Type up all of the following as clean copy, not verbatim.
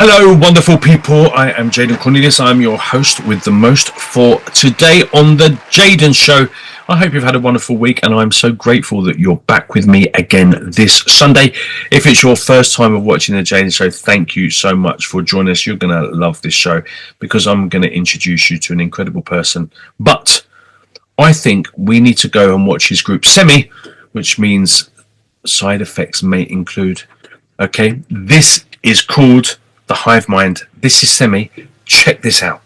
Hello, wonderful people. I am Jaden Cornelious. I'm your host with the most for today on the Jaden Show. I hope you've had a wonderful week, and I'm so grateful that you're back with me again this Sunday. If it's your first time of watching the Jaden Show, thank you so much for joining us. You're going to love this show because I'm going to introduce you to an incredible person. But I think we need to go and watch his group S.E.M.I, which means side effects may include. Okay, this is called the Hivemind. This is S.E.M.I. Check this out.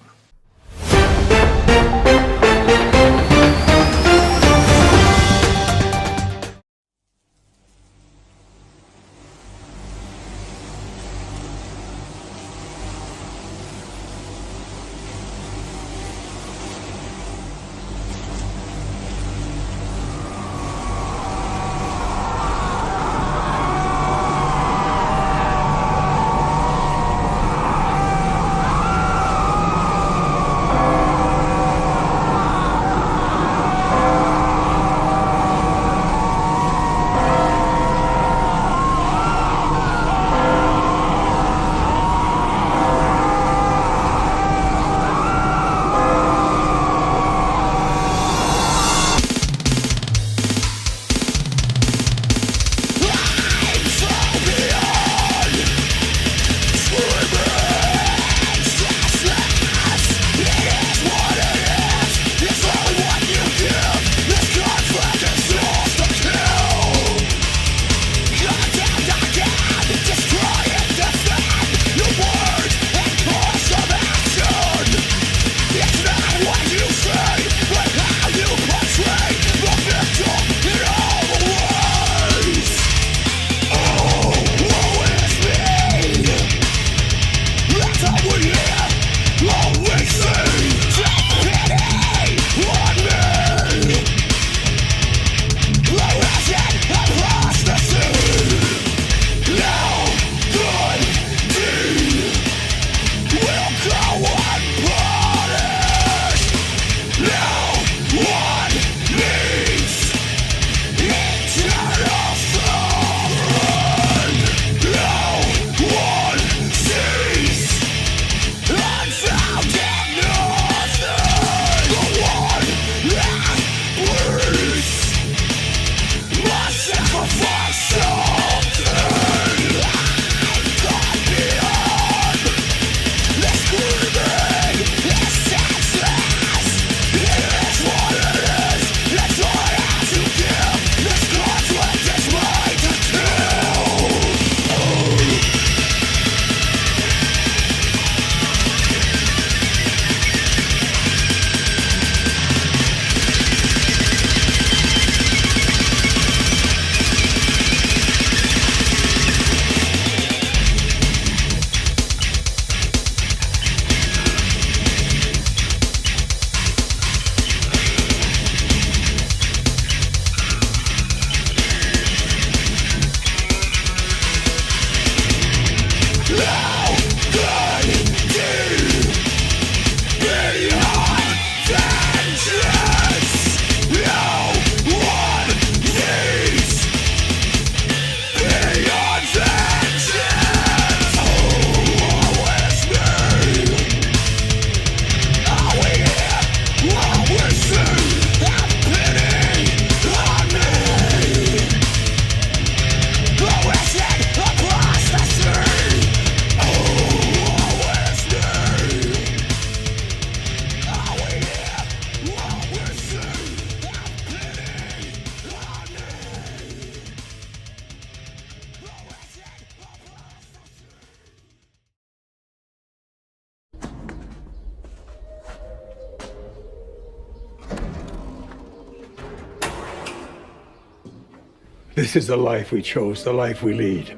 This is the life we chose, the life we lead.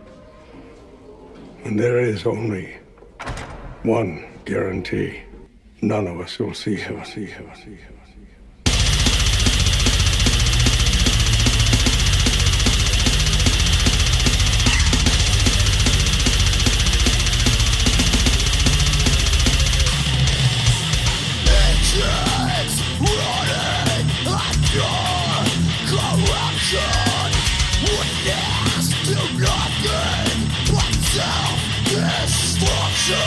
And there is only one guarantee. None of us will see him. Witness to nothing but self-destruction.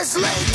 Just lay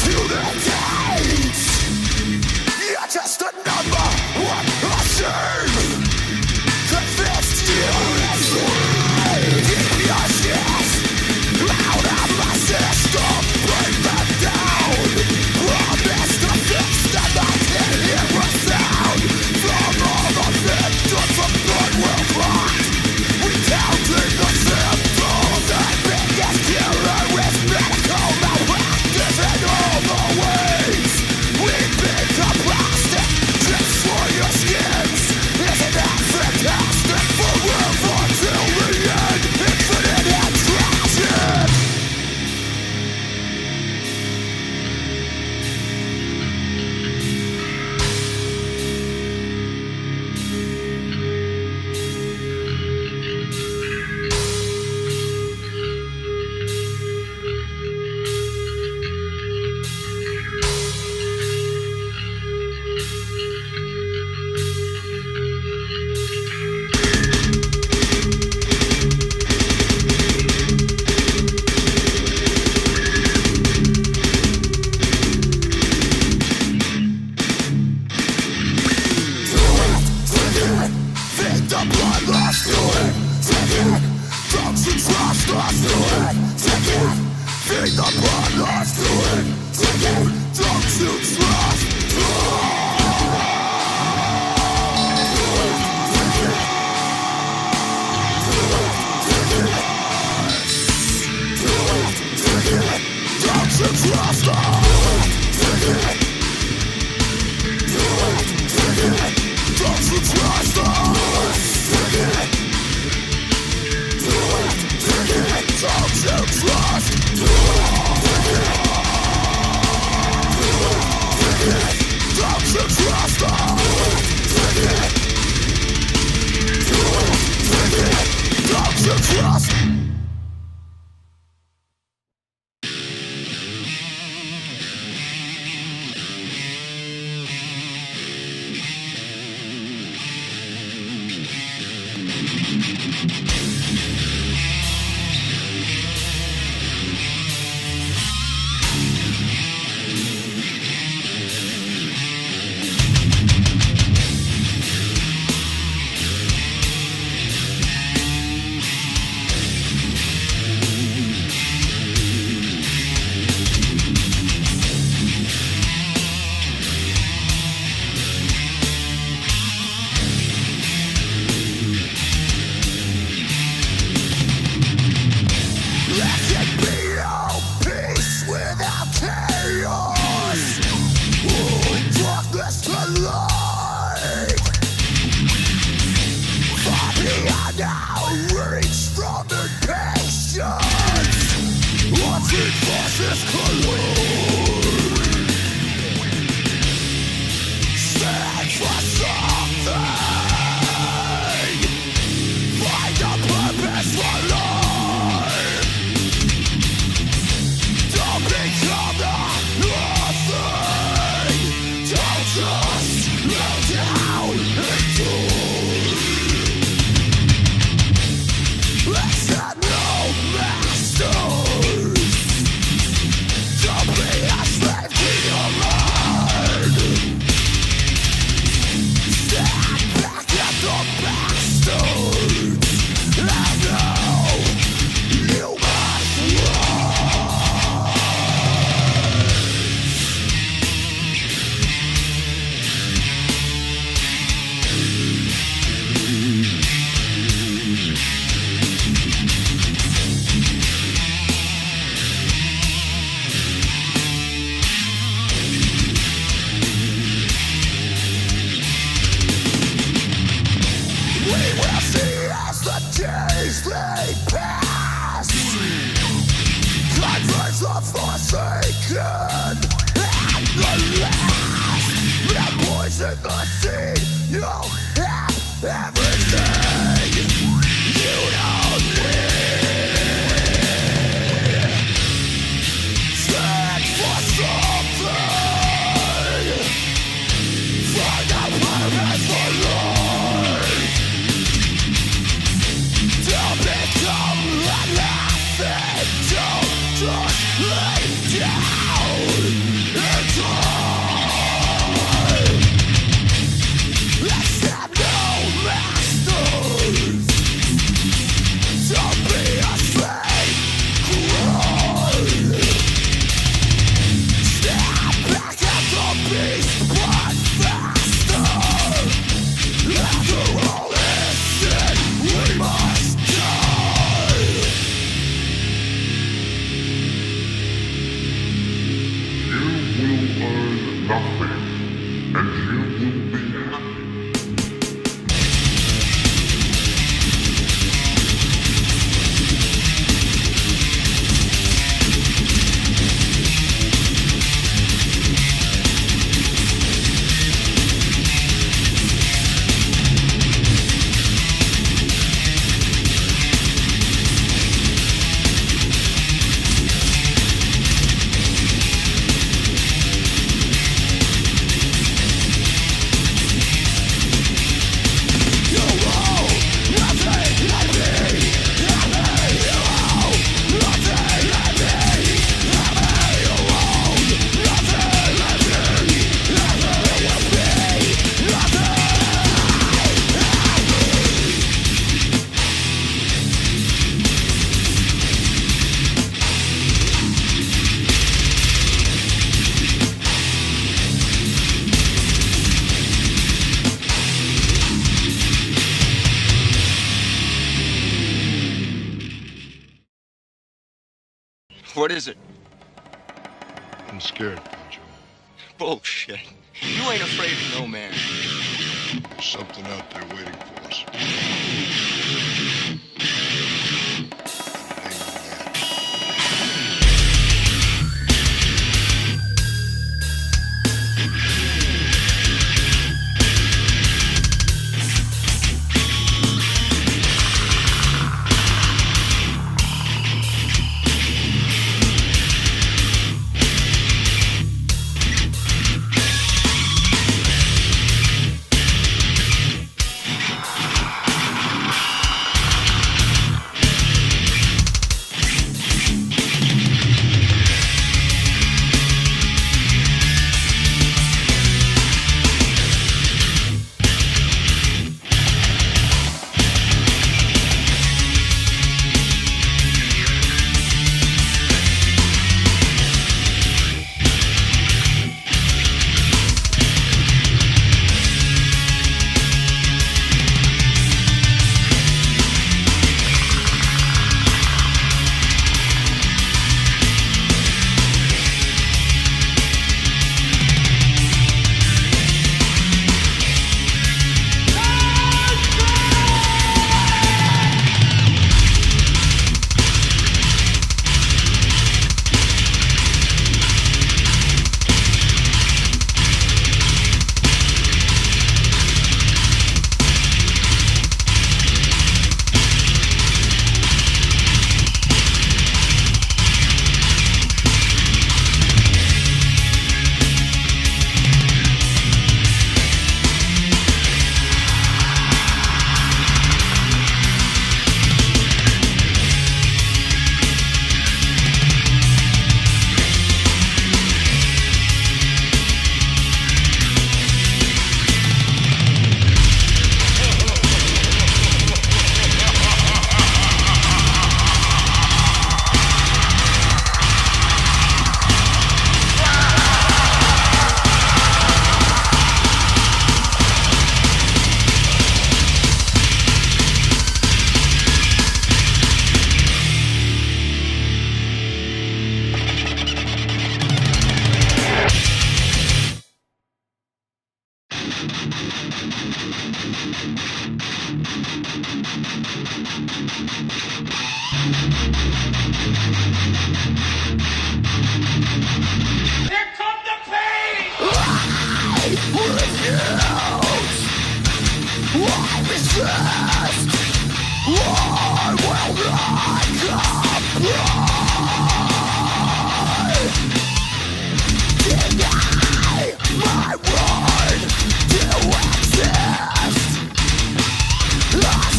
down. What is it? I'm scared, Pancho. Bullshit. You ain't afraid of no man. There's something out there waiting for us.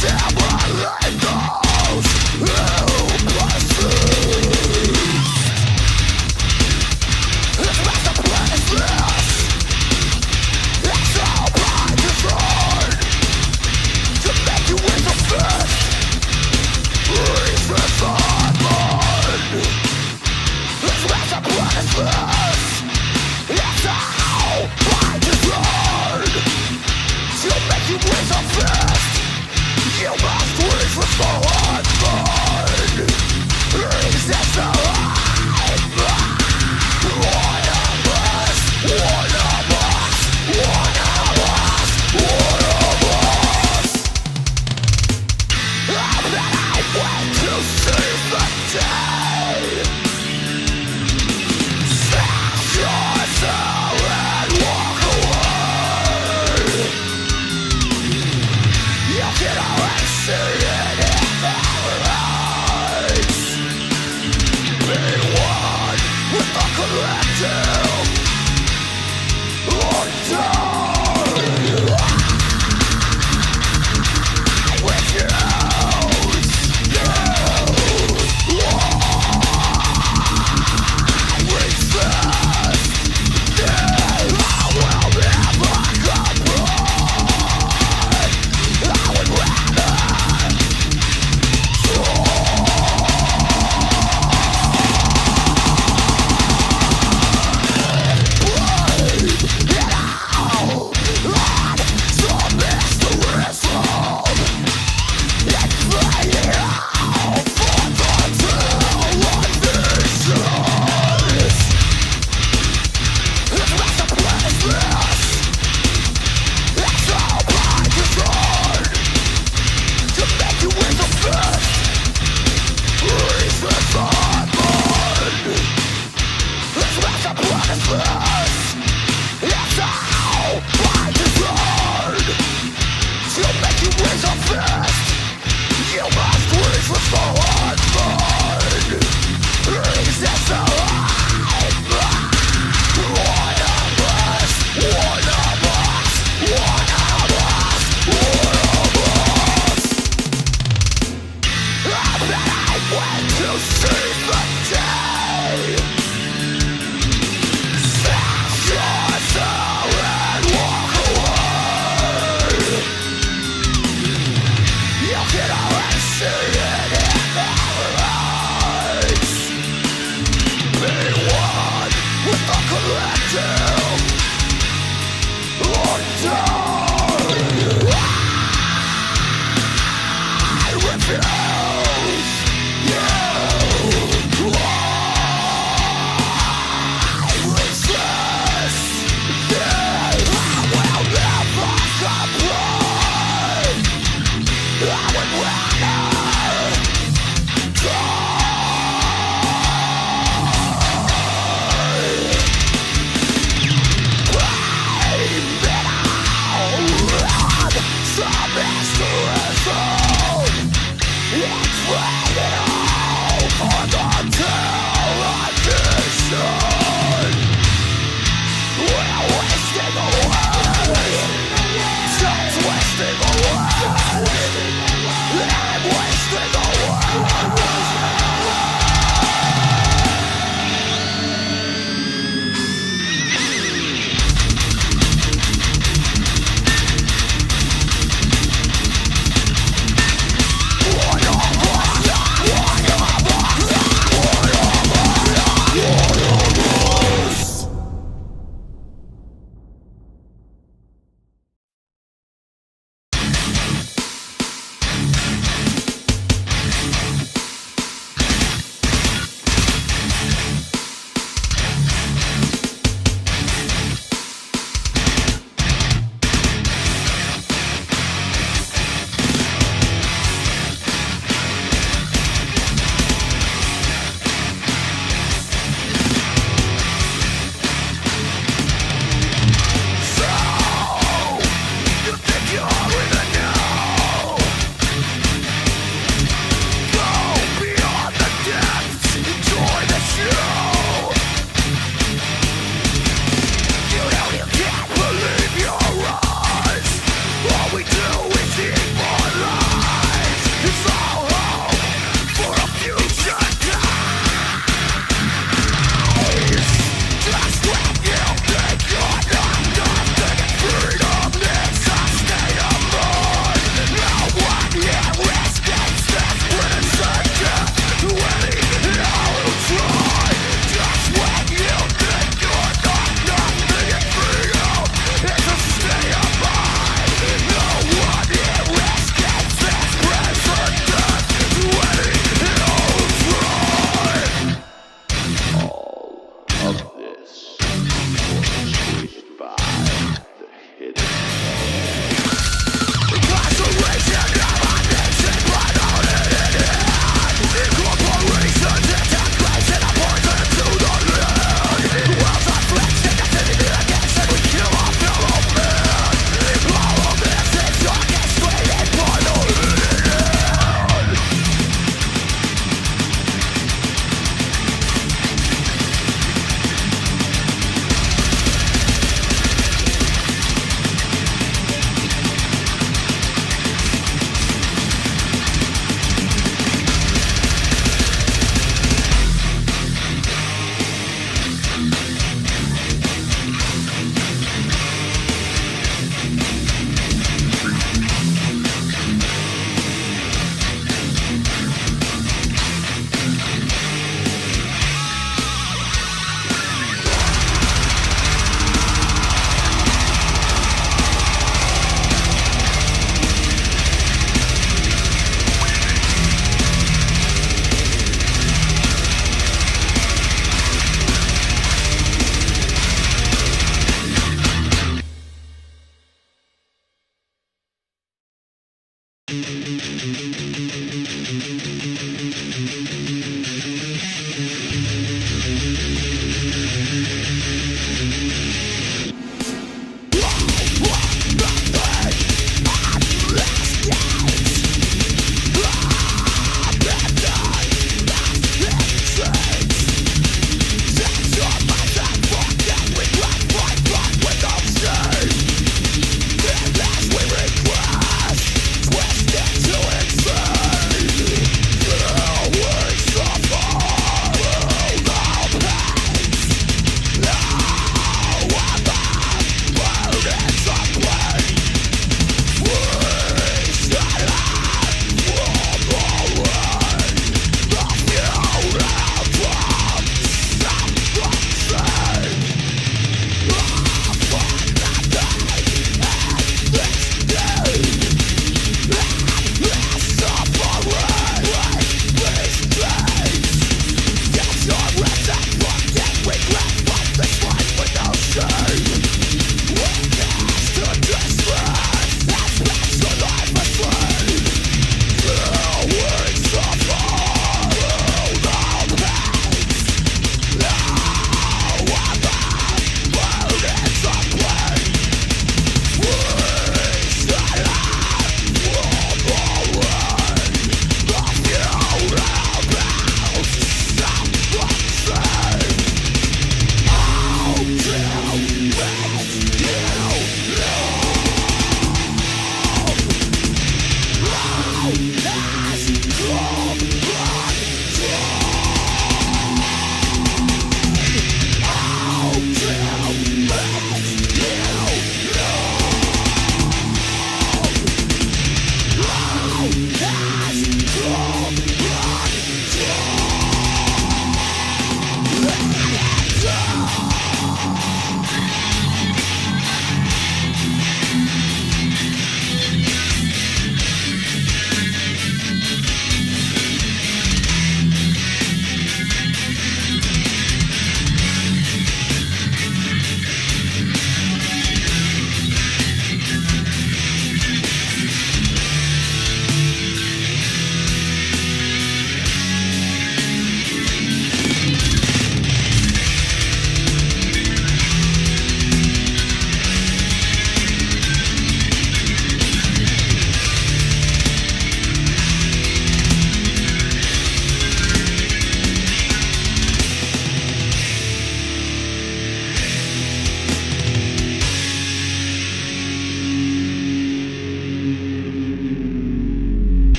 Assemble those who pursue.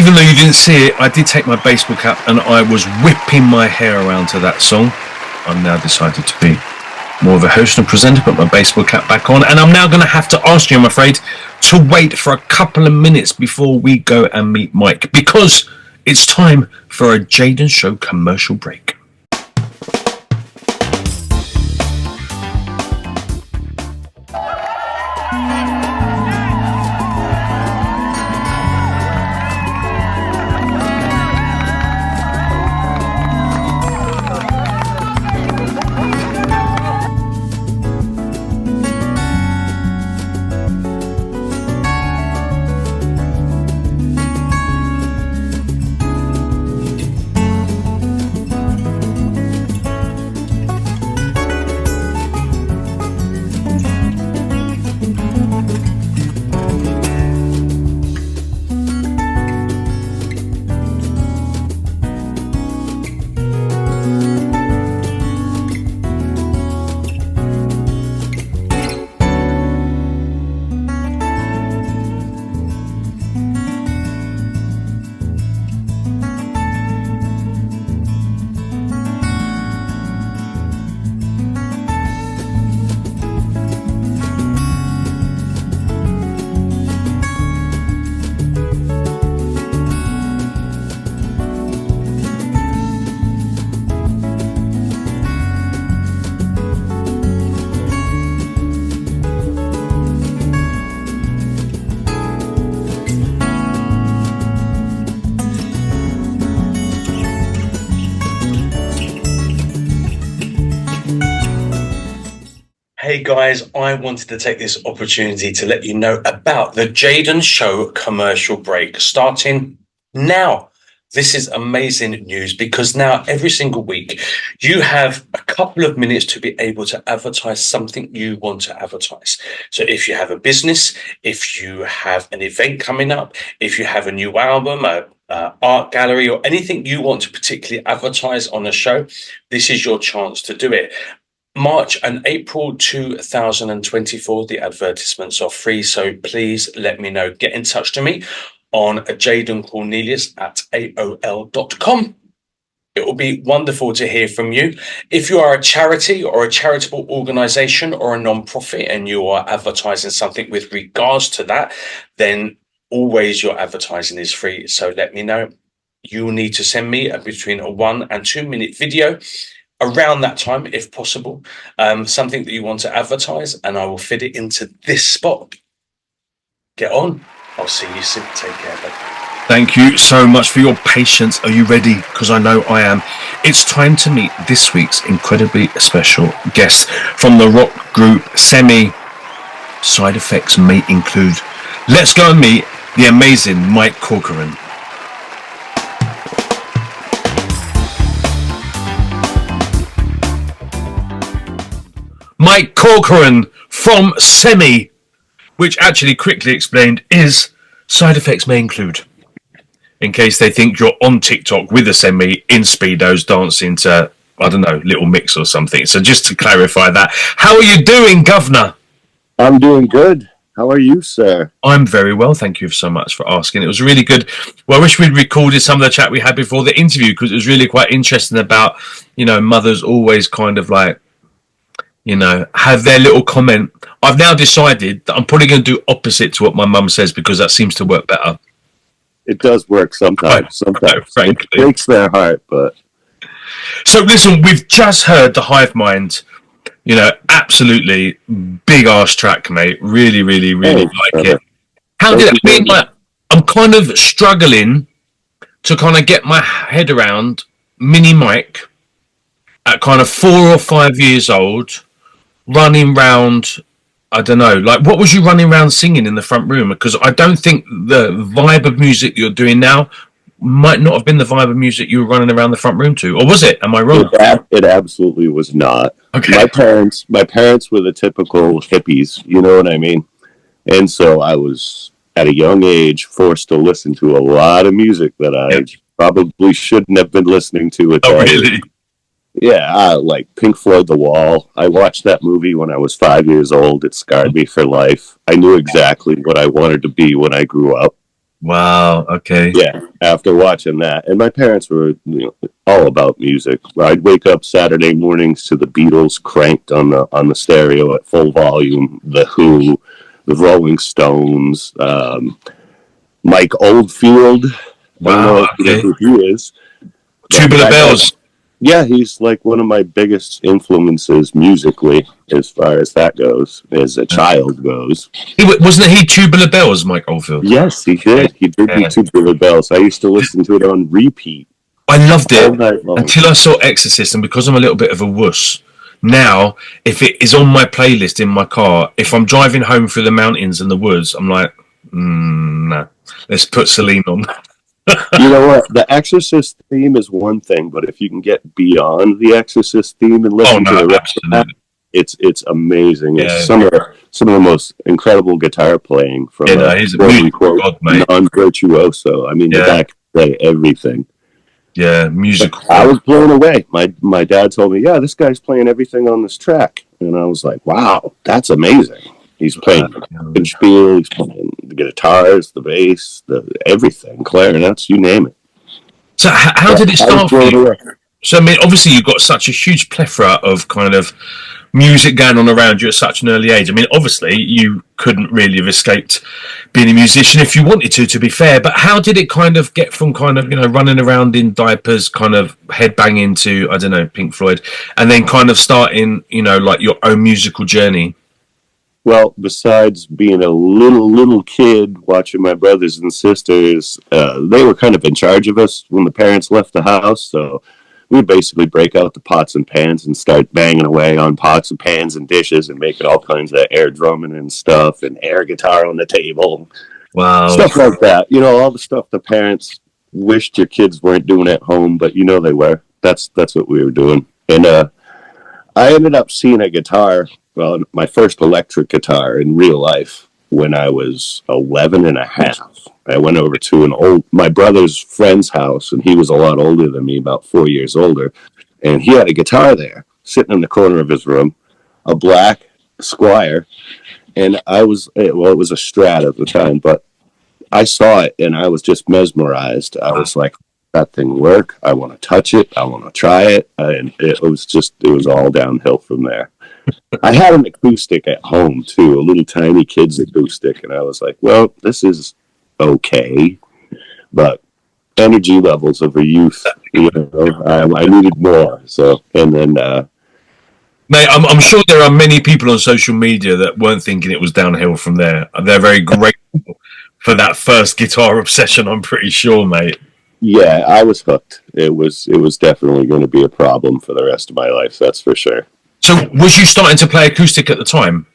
even though you didn't see it, I did take my baseball cap and I was whipping my hair around to that song. I'm now decided to be more of a host and presenter, put my baseball cap back on, and I'm now going to have to ask you, I'm afraid, to wait for a couple of minutes before we go and meet Mike, because it's time for a Jaden Show commercial break. Hey guys, I wanted to take this opportunity to let you know about the Jaden Show commercial break starting now. This is amazing news because now every single week you have a couple of minutes to be able to advertise something you want to advertise. So if you have a business, if you have an event coming up, if you have a new album, art gallery, or anything you want to particularly advertise on the show, this is your chance to do it. March and April 2024, the advertisements are free, so please let me know. Get in touch to me on Jaden Cornelious at AOL.com. It will be wonderful to hear from you. If you are a charity or a charitable organization or a non-profit and you are advertising something with regards to that, then always your advertising is free. So let me know. You will need to send me between a 1 and 2 minute video around that time, if possible, something that you want to advertise, and I will fit it into this spot. Get on. I'll see you soon. Take care, bud. Thank you so much for your patience. Are you ready? Because I know I am. It's time to meet this week's incredibly special guest from the rock group S.E.M.I. Side effects may include. Let's go and meet the amazing Mike Corcoran. Mike Corcoran from S.E.M.I, which actually quickly explained is side effects may include. In case they think you're on TikTok with S.E.M.I in Speedos dancing to, I don't know, Little Mix or something. So just to clarify that, how are you doing, Governor? I'm doing good. How are you, sir? I'm very well. Thank you so much for asking. It was really good. Well, I wish we'd recorded some of the chat we had before the interview because it was really quite interesting about, you know, mothers always kind of like, you know, have their little comment. I've now decided that I'm probably going to do opposite to what my mum says because that seems to work better. It does work sometimes. Sometimes frankly. It breaks their heart, but... So listen, we've just heard the Hivemind, you know, absolutely big ass track, mate. Really, really, really like it. How did it mean? Like, I'm kind of struggling to kind of get my head around Mini Mike at kind of 4 or 5 years old, running round, I don't know, like what was you running around singing in the front room? Because I don't think the vibe of music you're doing now might not have been the vibe of music you were running around the front room to, or was it? Am I wrong? It absolutely was not. Okay. My parents were the typical hippies, you know what I mean? And so I was, at a young age, forced to listen to a lot of music that I probably shouldn't have been listening to at that really? age. Yeah, like Pink Floyd The Wall. I watched that movie when I was 5 years old. It scarred me for life. I knew exactly what I wanted to be when I grew up. Wow. Okay. Yeah, after watching that. And my parents were, all about music. I'd wake up Saturday mornings to the Beatles cranked on the stereo at full volume, The Who, the Rolling Stones, Mike Oldfield. I don't know Wow. if you know Okay. who he is. Tubular Bells. Yeah, he's like one of my biggest influences musically, as far as that goes, as a child goes. Wasn't he Tubular Bells, Mike Oldfield? Yes, he did. He did do Yeah. Tubular Bells. I used to listen to it on repeat I loved all it night long. until I saw Exorcist, and because I'm a little bit of a wuss, now if it is on my playlist in my car, if I'm driving home through the mountains and the woods, I'm like, nah, let's put Celine on. You know what? The Exorcist theme is one thing, but if you can get beyond the Exorcist theme and listen to the rest of that, it's amazing. Yeah. It's some of the most incredible guitar playing from He's a musical god, mate. non-virtuoso. I mean, the guy can play everything. Yeah, musical. I was blown away. My dad told me, "Yeah, this guy's playing everything on this track," and I was like, "Wow, that's amazing." He's playing the spiel, he's playing the guitars, the bass, everything, clarinets, you name it. So how did it start for you? So I mean, obviously you've got such a huge plethora of kind of music going on around you at such an early age. I mean, obviously you couldn't really have escaped being a musician if you wanted to be fair. But how did it kind of get from kind of, running around in diapers, kind of headbanging to, I don't know, Pink Floyd, and then kind of starting, like your own musical journey? Well, besides being a little kid watching my brothers and sisters, they were kind of in charge of us when the parents left the house. So we'd basically break out the pots and pans and start banging away on pots and pans and dishes and making all kinds of air drumming and stuff and air guitar on the table. Wow. Stuff like that. All the stuff the parents wished your kids weren't doing at home, but they were. That's what we were doing. And I ended up seeing a guitar, my first electric guitar in real life when I was 11 and a half. I went over to my brother's friend's house, and he was a lot older than me, about 4 years older. And he had a guitar there, sitting in the corner of his room, a black Squire. And it was a Strat at the time, but I saw it and I was just mesmerized. I was like, that thing work. I want to touch it. I want to try it. And it was all downhill from there. I had an acoustic at home too, a little tiny kid's acoustic. And I was like, well, this is okay, but energy levels of a youth, I needed more. So, and then, mate, I'm sure there are many people on social media that weren't thinking it was downhill from there. They're very grateful for that first guitar obsession, I'm pretty sure, mate. Yeah, I was hooked. It was definitely going to be a problem for the rest of my life, that's for sure. So was you starting to play acoustic at the time?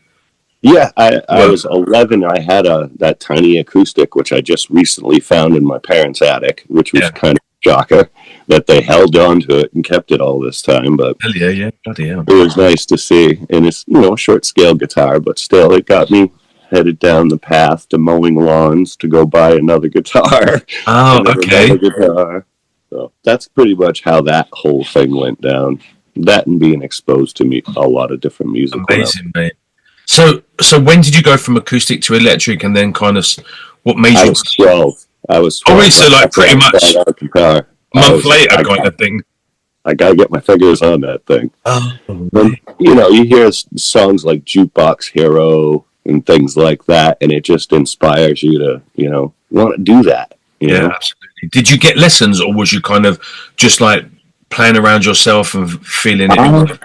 Yeah, I was 11. I had that tiny acoustic, which I just recently found in my parents' attic, which was kind of a shocker that they held on to it and kept it all this time. But hell yeah, bloody hell. It was nice to see. And it's, a short scale guitar, but still it got me headed down the path to mowing lawns to go buy another guitar. Oh, okay. Guitar. So that's pretty much how that whole thing went down. That and being exposed to a lot of different music. Amazing, mate. So when did you go from acoustic to electric, and then kind of what made you? I was 12. I was 12. Oh, so like pretty much a month later kind of thing. I gotta get my fingers on that thing. Oh, you hear songs like Jukebox Hero and things like that, and it just inspires you to, want to do that. Yeah, absolutely. Did you get lessons, or was you kind of just like playing around yourself and feeling it?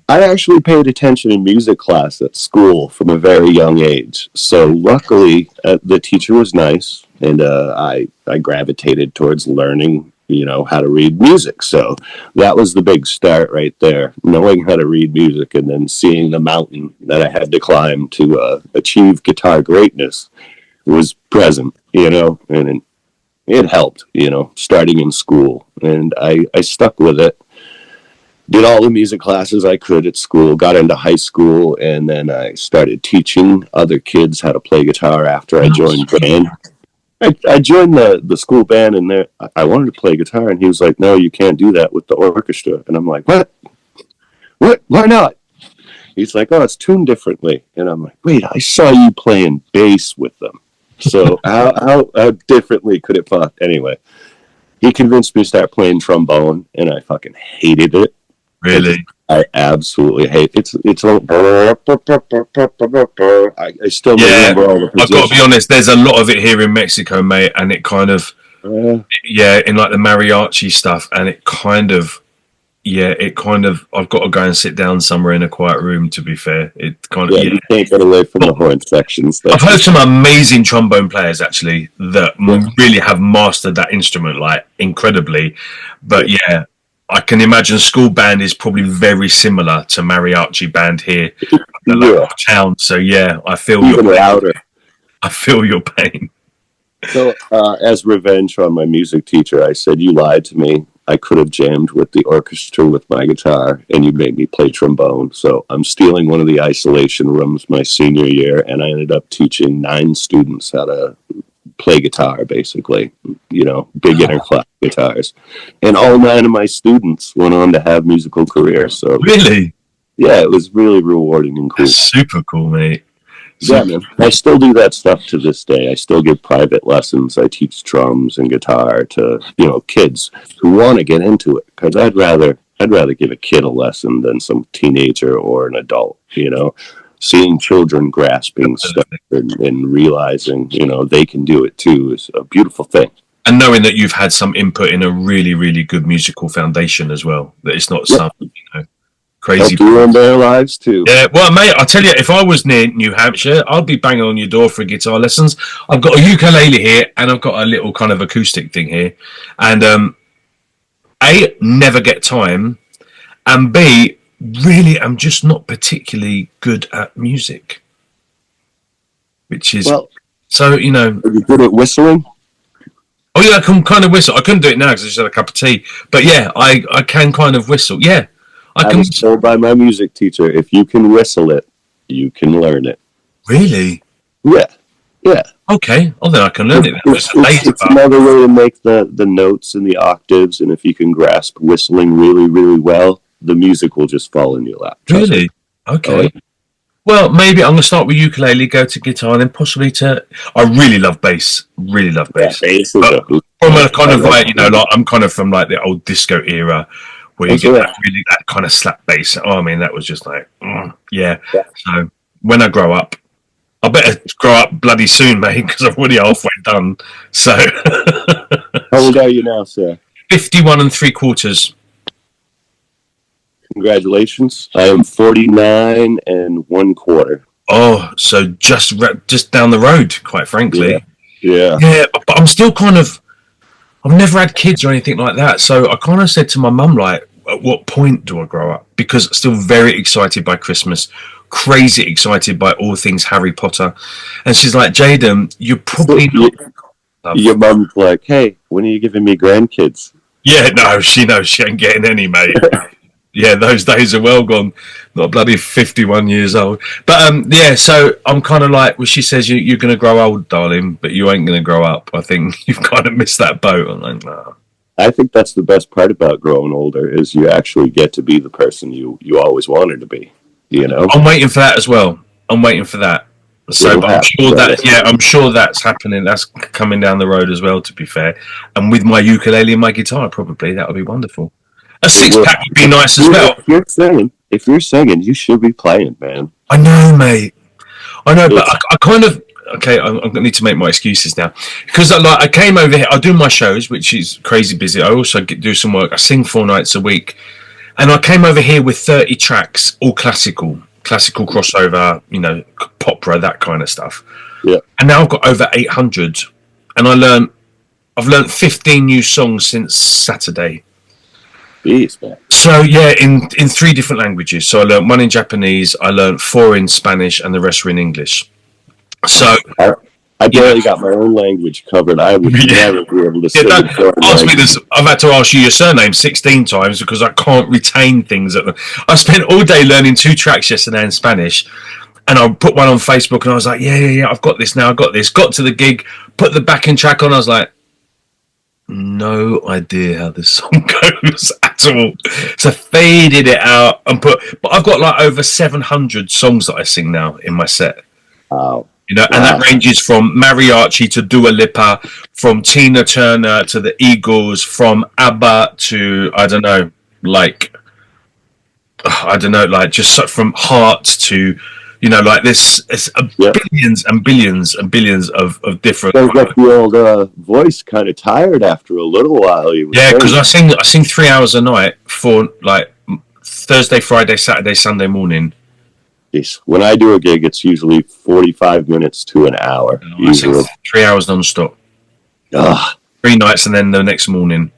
I actually paid attention in music class at school from a very young age. So luckily, the teacher was nice, and I gravitated towards learning, how to read music. So that was the big start right there, knowing how to read music and then seeing the mountain that I had to climb to achieve guitar greatness was present, and it helped, starting in school. And I stuck with it. Did all the music classes I could at school, got into high school, and then I started teaching other kids how to play guitar after I joined band. I joined the school band, and I wanted to play guitar, and he was like, no, you can't do that with the orchestra. And I'm like, what? Why not? He's like, oh, it's tuned differently. And I'm like, wait, I saw you playing bass with them. So how differently could it fuck? Anyway, he convinced me to start playing trombone, and I fucking hated it. Really? I absolutely hate it. It's all, I still remember all the I've got to be positions. honest. There's a lot of it here in Mexico, mate, and it kind of in like the mariachi stuff, and it kind of I've got to go and sit down somewhere in a quiet room. To be fair, it kind of You can't get away from the horn sections. I've heard some amazing trombone players actually that really have mastered that instrument like incredibly, but I can imagine school band is probably very similar to mariachi band here in the local town. So I feel even your pain. louder. I feel your pain. So, as revenge on my music teacher, I said, "You lied to me. I could have jammed with the orchestra with my guitar, and you made me play trombone." So I'm stealing one of the isolation rooms my senior year, and I ended up teaching 9 students how to play guitar, basically, beginner class guitars. And all 9 of my students went on to have musical careers. So Really? yeah, it was really rewarding and cool. That's super cool, mate. Yeah, man. I still do that stuff to this day. I still give private lessons. I teach drums and guitar to, kids who want to get into it. Because I'd rather give a kid a lesson than some teenager or an adult, Seeing children grasping stuff and realizing, they can do it too is a beautiful thing. And knowing that you've had some input in a really, really good musical foundation as well. That it's not some, crazy. Help you in their lives too. Yeah, well, mate, I'll tell you, if I was near New Hampshire, I'd be banging on your door for guitar lessons. I've got a ukulele here, and I've got a little kind of acoustic thing here. And A, never get time, and B, really, I'm just not particularly good at music. Which is, Are you good at whistling? Oh, yeah, I can kind of whistle. I couldn't do it now because I just had a cup of tea. But yeah, I can kind of whistle. Yeah. I was told by my music teacher, if you can whistle it, you can learn it. Really? Yeah. Okay. Oh, then I can learn it. It's another way to make the notes and the octaves, and if you can grasp whistling really, really well, the music will just fall in your lap. Really? Okay. Well, maybe I'm going to start with ukulele, go to guitar, and then possibly to... I really love bass. Really love bass. Yeah, bass from a kind of like, I'm kind of from like the old disco era, where you get that kind of slap bass. Oh, I mean, that was just like, yeah. So when I grow up, I better grow up bloody soon, mate, because I'm already halfway done. So. How old are you now, sir? 51 3/4. Congratulations. I am 49 1/4. Oh, so just down the road, quite frankly. Yeah. Yeah, but I'm still kind of... I've never had kids or anything like that, so I kind of said to my mum, like, at what point do I grow up? Because I'm still very excited by Christmas, crazy excited by all things Harry Potter. And she's like, Jaden, you're probably not... Your mum's like, hey, when are you giving me grandkids? Yeah, no, she knows she ain't getting any, mate. Yeah, those days are well gone. Not bloody 51 years old. But so I'm kind of like, well, she says you're going to grow old, darling, but you ain't going to grow up. I think you've kind of missed that boat. I'm like, no. I think that's the best part about growing older is you actually get to be the person you always wanted to be. I'm waiting for that as well. I'm waiting for that. So I'm sure that's happening. That's coming down the road as well, to be fair. And with my ukulele and my guitar, probably that would be wonderful. A 6-pack would be nice as well. If you're singing, you should be playing, man. I know, mate. I know, but I kind of... Okay, I'm going to need to make my excuses now. Because I came over here, I do my shows, which is crazy busy. I also do some work. I sing 4 nights a week. And I came over here with 30 tracks, all classical crossover, opera, that kind of stuff. Yeah. And now I've got over 800. And I've learned 15 new songs since Saturday. Jeez, man. So yeah, in 3 different languages. So I learned 1 in Japanese, I learned 4 in Spanish, and the rest were in English. So I barely got my own language covered. I would never be able to sing. Ask me this. I've had to ask you your surname 16 times because I can't retain things. I spent all day learning 2 tracks yesterday in Spanish, and I put one on Facebook, and I was like, yeah, I've got this now. I've got this. Got to the gig, put the backing track on. I was like, no idea how this song goes at all. So faded it out and but I've got like over 700 songs that I sing now in my set. Wow. You know, and that ranges from mariachi to Dua Lipa, from Tina Turner to the Eagles, from ABBA to like just from Heart to, you know, like this. It's billions and billions and billions of different. So got the old voice kind of tired after a little while. Yeah, because I sing 3 hours a night for like Thursday, Friday, Saturday, Sunday morning. When I do a gig, it's usually 45 minutes to an hour. I sing 3 hours non-stop. 3 nights and then the next morning.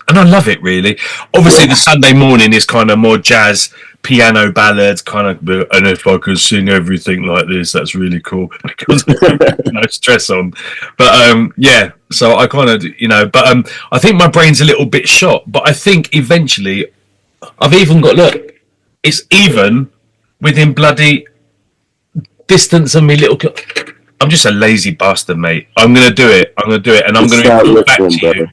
And I love it, really. Obviously, the Sunday morning is kind of more jazz, piano ballads, kind of, and if I could sing everything like this, that's really cool. Because no stress on. But, yeah, so I kind of, you know, but I think my brain's a little bit shot. But I think eventually, I've even got, look, it's even within bloody distance of me little... I'm just a lazy bastard, mate. I'm going to do it. And I'm going to report back to you.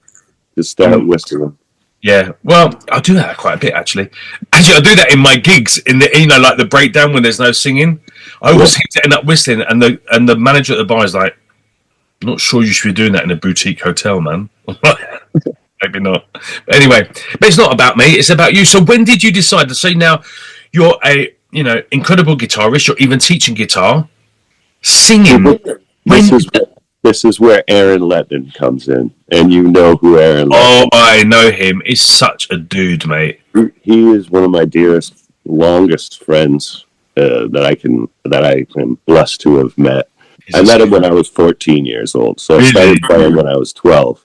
Just start whistling. Yeah, well, I do that quite a bit, actually. Actually, I do that in my gigs, in the, you know, like the breakdown when there's no singing. I always seem to end up whistling, and the manager at the bar is like, "I'm not sure you should be doing that in a boutique hotel, man." Maybe not. But anyway, but it's not about me. It's about you. So when did you decide to say now you're a, you know, incredible guitarist? You're even teaching guitar, singing. This is where Aaron Letton comes in, and you know who Aaron Letton is. Oh, I know him. He's such a dude, mate. He is one of my dearest, longest friends that I am blessed to have met. I met him when I was 14 years old, so I started playing when I was 12.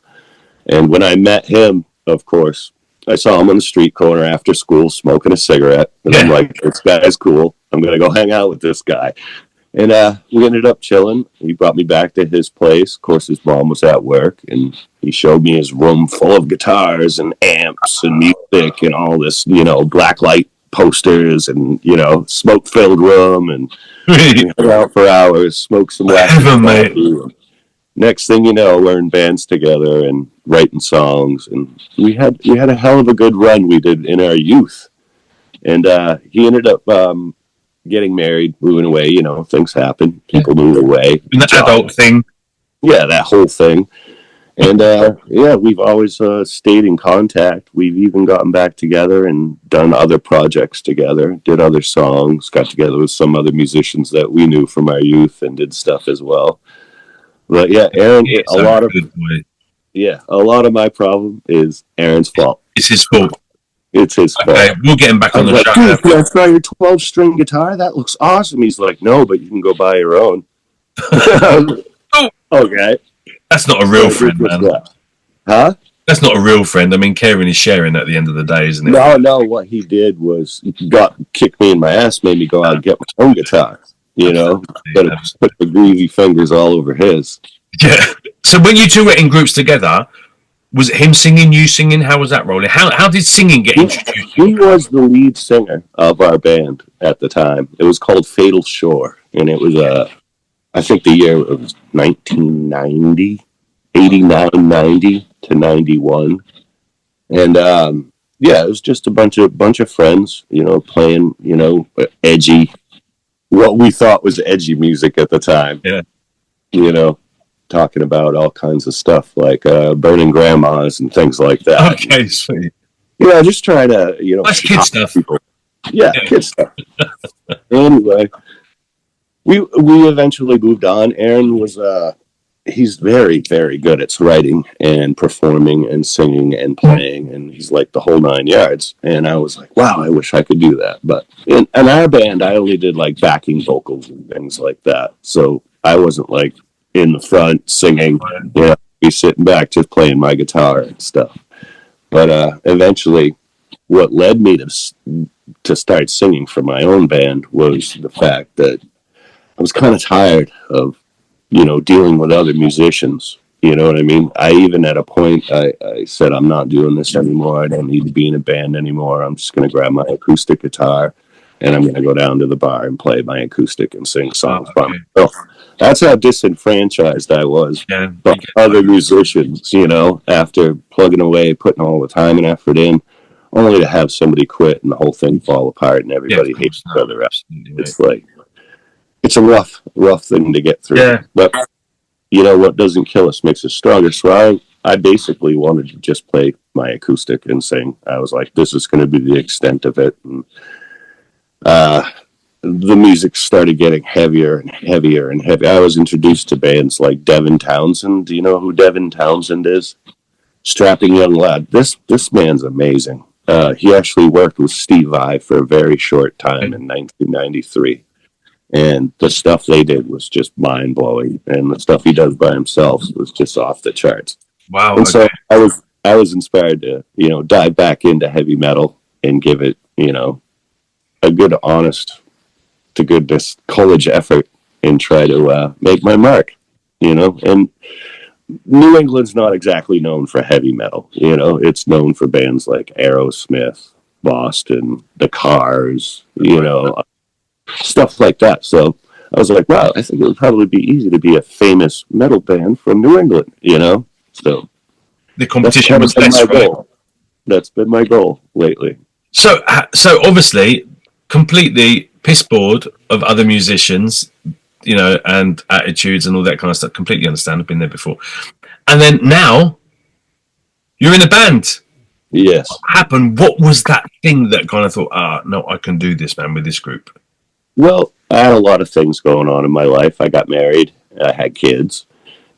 And when I met him, of course, I saw him on the street corner after school smoking a cigarette, and I'm like, "This guy's cool. I'm gonna go hang out with this guy." And we ended up chilling. He brought me back to his place. Of course, his mom was at work, and he showed me his room full of guitars and amps and music and all this, you know, black light posters and, you know, smoke-filled room. And we hung out for hours, smoked some coffee. Next thing you know, we're in bands together and writing songs. And we had a hell of a good run we did in our youth. And he ended up... getting married, moving away, you know, things happen. People move away. And the adult thing. Yeah, that whole thing. And, we've always stayed in contact. We've even gotten back together and done other projects together, did other songs, got together with some other musicians that we knew from our youth and did stuff as well. But, yeah, Aaron, a lot of my problem is Aaron's fault. It's his fault. It's his fault. Okay, we'll get him back on the show. Dude, can I try your 12-string guitar? That looks awesome. He's like, "No, but you can go buy your own." Okay. That's not a real friend, man. Huh? That's not a real friend. I mean, caring is sharing at the end of the day, isn't it? No. What he did was kicked me in my ass, made me go out and get my own guitar. You know, but put the greasy fingers all over his. Yeah. So when you two were in groups together, was it him singing, you singing? How was that rolling? How did singing get introduced? He was the lead singer of our band at the time. It was called Fatal Shore, and it was I think the year was 1990, 89, 90 to 91, and it was just a bunch of friends, you know, playing, you know, edgy, what we thought was edgy music at the time. Yeah, you know. Talking about all kinds of stuff like burning grandmas and things like that. Okay, sweet. Yeah, just trying to, you know, that's kid stuff. Yeah, kid stuff. Anyway, we eventually moved on. Aaron was he's very, very good at writing and performing and singing and playing, and he's like the whole 9 yards. And I was like, wow, I wish I could do that. But in our band, I only did like backing vocals and things like that, so I wasn't like in the front singing, you know, be sitting back just playing my guitar and stuff. But eventually what led me to start singing for my own band was the fact that I was kind of tired of, you know, dealing with other musicians. You know what I mean? I even at a point I said, I'm not doing this anymore. I don't need to be in a band anymore. I'm just going to grab my acoustic guitar and I'm going to go down to the bar and play my acoustic and sing songs by myself. That's how disenfranchised I was by other musicians, you know, after plugging away, putting all the time and effort in, only to have somebody quit and the whole thing fall apart and everybody hates each other. It's like, it's a rough thing to get through. Yeah. But what doesn't kill us makes us stronger. So I basically wanted to just play my acoustic and sing. I was like, this is going to be the extent of it. And, the music started getting heavier and heavier and heavier. I was introduced to bands like Devin Townsend. Do you know who Devin Townsend is? Strapping young lad. This man's amazing. He actually worked with Steve Vai for a very short time in 1993. And the stuff they did was just mind-blowing. And the stuff he does by himself was just off the charts. Wow. And so I was inspired to, dive back into heavy metal and give it, a good, honest to goodness college effort and try to make my mark, and New England's not exactly known for heavy metal, it's known for bands like Aerosmith, Boston, The Cars, stuff like that. So I was like, wow, I think it would probably be easy to be a famous metal band from New England, so the competition was less, right? Goal. That's been my goal lately. So obviously completely piss bored of other musicians, and attitudes and all that kind of stuff. Completely understand. I've been there before. And then now you're in a band. Yes. What happened? What was that thing that kind of thought, no, I can do this, man, with this group? Well, I had a lot of things going on in my life. I got married. I had kids.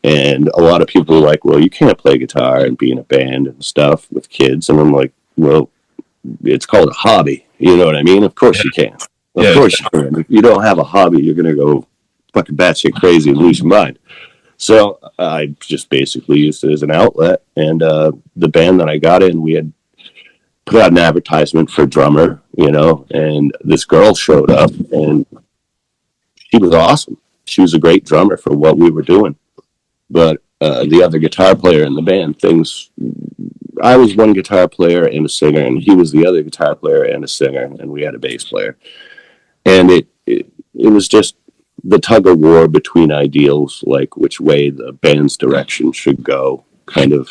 And a lot of people were like, well, you can't play guitar and be in a band and stuff with kids. And I'm like, well, it's called a hobby. You know what I mean? Of course you can. Of course you can. If you don't have a hobby, you're going to go fucking batshit crazy and lose your mind. So I just basically used it as an outlet. And the band that I got in, we had put out an advertisement for a drummer, and this girl showed up, and she was awesome. She was a great drummer for what we were doing. But the other guitar player in the band, I was one guitar player and a singer, and he was the other guitar player and a singer, and we had a bass player. And it was just the tug of war between ideals, like which way the band's direction should go, kind of,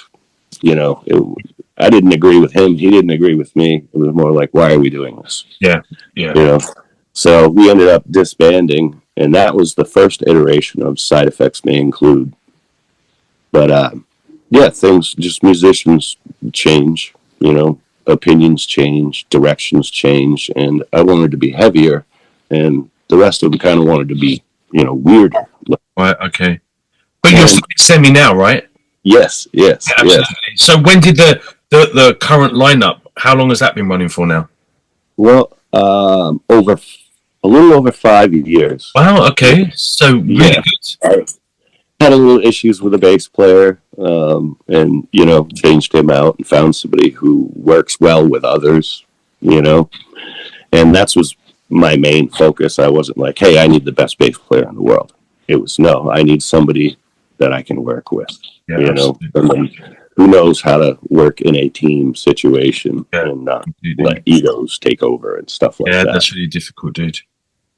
I didn't agree with him. He didn't agree with me. It was more like, why are we doing this? Yeah. So we ended up disbanding, and that was the first iteration of Side Effects May Include. But, musicians change, opinions change, directions change, and I wanted to be heavier, and the rest of them kind of wanted to be, weirder. Right, okay. But you're still S.E.M.I now, right? Yes. Absolutely. So when did the current lineup, how long has that been running for now? Well, a little over 5 years. Wow, okay. So really good. I had a little issues with a bass player, and, changed him out and found somebody who works well with others, and that was my main focus. I wasn't like, hey, I need the best bass player in the world. It was, no, I need somebody that I can work with, somebody who knows how to work in a team situation and not let egos take over and stuff like that. Yeah, that's really difficult, dude.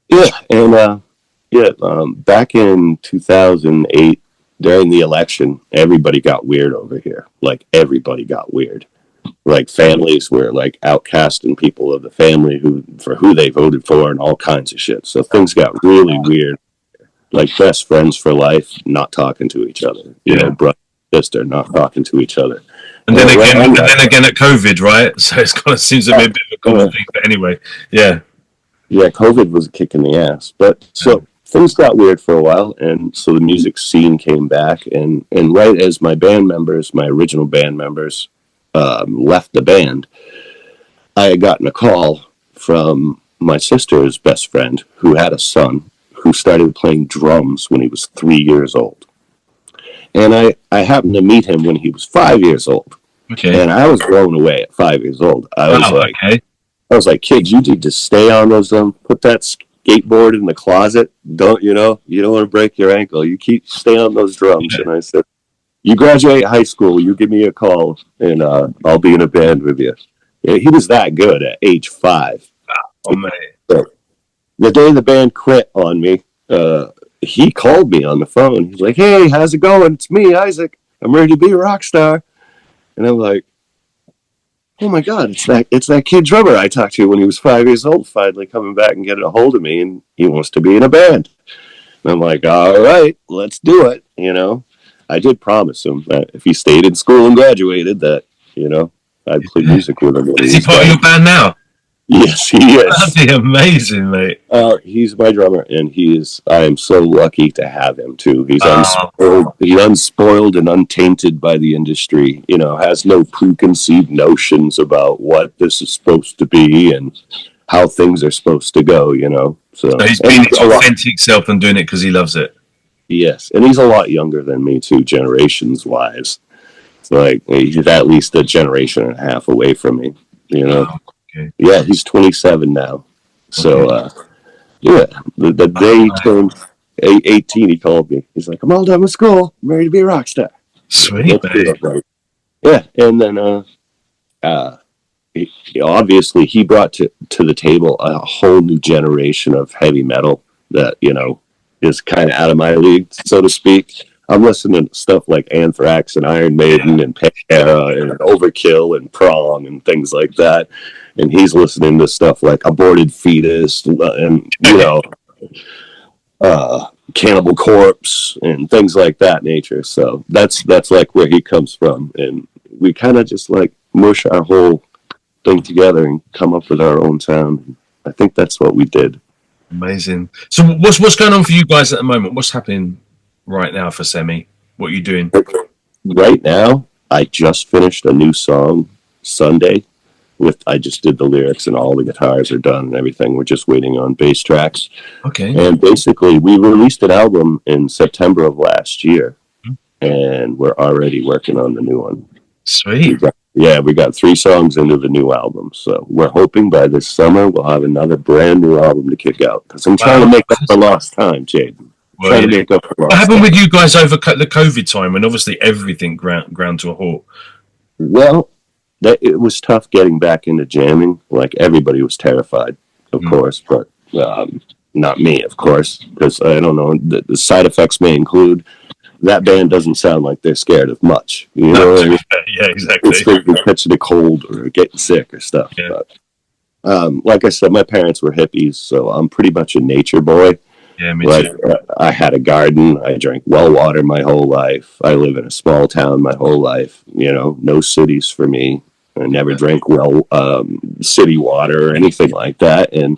Yeah, and back in 2008, during the election, everybody got weird over here. Like, everybody got weird. Like, families were, like, outcasting people of the family for who they voted for and all kinds of shit. So things got really weird. Like, best friends for life not talking to each other. Brother, sister not talking to each other. And then again at COVID, right? So it kind of seems to be a bit of a common thing. But anyway, yeah. Yeah, COVID was a kick in the ass. But so things got weird for a while, and so the music scene came back. And right as my original band members, left the band, I had gotten a call from my sister's best friend who had a son who started playing drums when he was 3 years old. And I happened to meet him when he was 5 years old. Okay. And I was blown away at 5 years old. I was like, kid, you need to stay on those, put that skateboard in the closet. You don't want to break your ankle. You stay on those drums. And I said, you graduate high school, you give me a call, and I'll be in a band with you. Yeah, he was that good at age 5. Oh, man. So, the day the band quit on me, he called me on the phone. He's like, hey, how's it going? It's me, Isaac. I'm ready to be a rock star. And I'm like, oh my God, it's that kid drummer I talked to when he was 5 years old, finally coming back and getting a hold of me, and he wants to be in a band. And I'm like, all right, let's do it. I did promise him that if he stayed in school and graduated, that I'd play music with him. Is he part of your band now? Yes, he is. That'd be amazing, mate. He's my drummer, and I am so lucky to have him too. He's unspoiled and untainted by the industry. Has no preconceived notions about what this is supposed to be and how things are supposed to go. So he's being his authentic self and doing it because he loves it. Yes, and he's a lot younger than me too, generations wise. Like he's at least a generation and a half away from me. Okay. Yeah, he's 27 now. So, the day he turned 18, he called me. He's like, I'm all done with school. I'm ready to be a rock star. Sweet, mate. Yeah, and then obviously he brought to the table a whole new generation of heavy metal that, is kind of out of my league, so to speak. I'm listening to stuff like Anthrax and Iron Maiden and Pantera and Overkill and Prong and things like that. And he's listening to stuff like Aborted Fetus and Cannibal Corpse and things like that nature. So that's like where he comes from. And we kind of just like mush our whole thing together and come up with our own sound. I think that's what we did. Amazing. So what's going on for you guys at the moment? What's happening right now for S.E.M.I? What are you doing? Right now, I just finished a new song Sunday. I just did the lyrics and all the guitars are done and everything. We're just waiting on bass tracks. Okay. And basically, we released an album in September of last year, and we're already working on the new one. Sweet. We got 3 songs into the new album. So we're hoping by this summer we'll have another brand new album to kick out. Because I'm trying to make up for lost time, Jaden. What happened with you guys over the COVID time when obviously everything ground to a halt? Well, it was tough getting back into jamming. Like everybody was terrified, of course, but not me, of course, because I don't know. The side effects may include. That band doesn't sound like they're scared of much. What I mean? Yeah, exactly. It's catching a cold or getting sick or stuff. Yeah. But, like I said, my parents were hippies, so I'm pretty much a nature boy. Yeah, me too. I had a garden. I drank well water my whole life. I live in a small town my whole life. No cities for me. I never drank city water or anything like that. And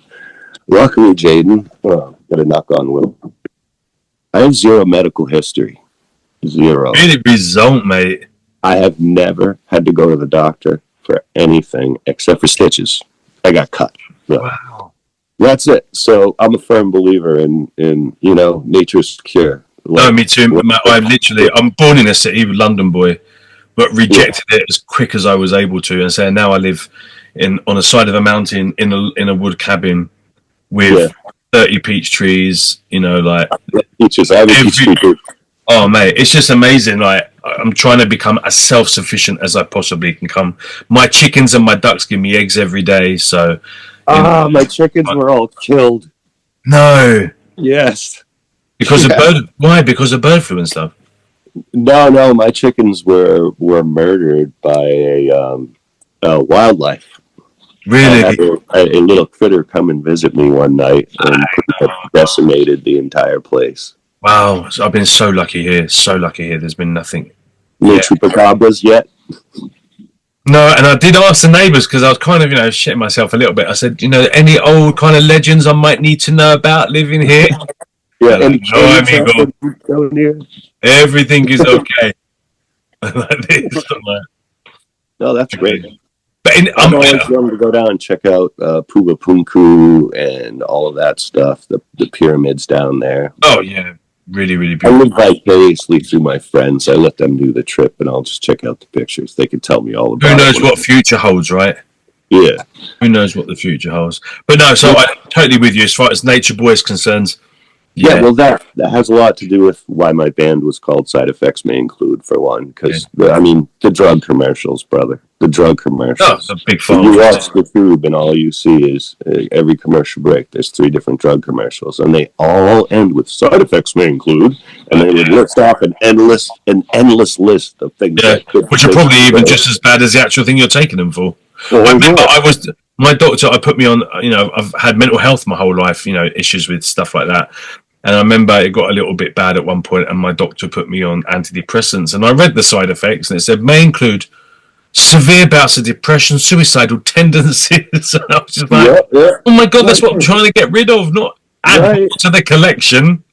luckily, Jaden, gotta knock on wood, I have 0 medical history. 0. Really result, mate. I have never had to go to the doctor for anything except for stitches. I got cut. So. Wow. That's it. So I'm a firm believer in nature's cure. No, me too. I'm born in a city, London boy, but rejected it as quick as I was able to, and so now I live on the side of a mountain in a wood cabin with 30 peach trees. Peaches. I have a peach tree. Oh, mate, it's just amazing. Like, I'm trying to become as self-sufficient as I possibly can come. My chickens and my ducks give me eggs every day, so. My chickens were all killed. No. Yes. Because of why? Because of bird flu and stuff. No, my chickens were murdered by a wildlife. Really? I had a little critter come and visit me one night and decimated the entire place. Wow, I've been so lucky here. So lucky here. There's been nothing. No chupacabras yet? No, and I did ask the neighbours because I was kind of, shitting myself a little bit. I said, any old kind of legends I might need to know about living here? Yeah, like, no, amigo. Everything is okay. Like this. No, that's great. But I'm always willing to go down and check out Puga Punku and all of that stuff, the pyramids down there. Oh, yeah. Really, really beautiful. I live vicariously through my friends. I let them do the trip, and I'll just check out the pictures. They can tell me all about it. Who knows what future holds, right? Yeah. Who knows what the future holds? But no, so I'm totally with you as far as Nature Boy is concerned. Yeah, well, that has a lot to do with why my band was called Side Effects May Include, for one. Because, the drug commercials, brother. The drug commercials. Oh, it's a big fun. You watch the tube and all you see is every commercial break. There's 3 different drug commercials. And they all end with Side Effects May Include. And they would list off an endless list of things. Yeah, which are probably even just as bad as the actual thing you're taking them for. I remember my doctor, I put me on, I've had mental health my whole life, issues with stuff like that. And I remember it got a little bit bad at one point, and my doctor put me on antidepressants. And I read the side effects, and it said may include severe bouts of depression, suicidal tendencies. And I was just like, oh my God, that's what I'm trying to get rid of, not add to the collection.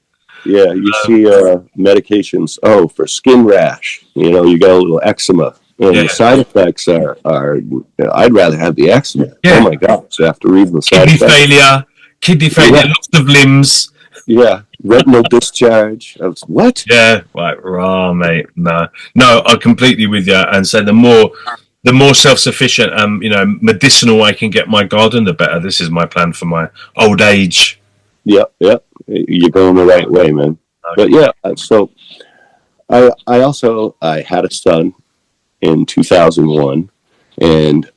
Yeah, you see medications, for skin rash, you got a little eczema. And the side effects are I'd rather have the eczema. Yeah. Oh my God. So after reading the side effects. Kidney failure, loss of limbs. Yeah, retinal discharge. I was, what? Yeah, right, mate. No, I'm completely with you. And so the more self-sufficient, medicinal I can get my garden, the better. This is my plan for my old age. Yep. You're going the right way, man. Okay. But yeah, so I had a son in 2001, and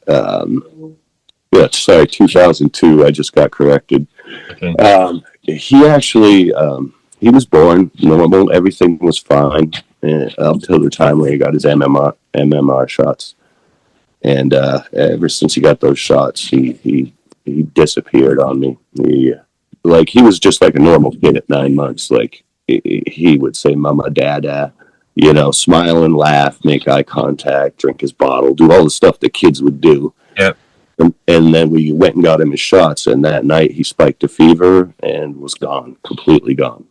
2002. I just got corrected. Okay. He actually he was born normal. Everything was fine until the time when he got his MMR shots, and ever since he got those shots, he disappeared on me. He was just like a normal kid at 9 months. Like he would say, "Mama, Dada," smile and laugh, make eye contact, drink his bottle, do all the stuff that kids would do. Yeah. And then we went and got him his shots, and that night he spiked a fever and was gone, completely gone.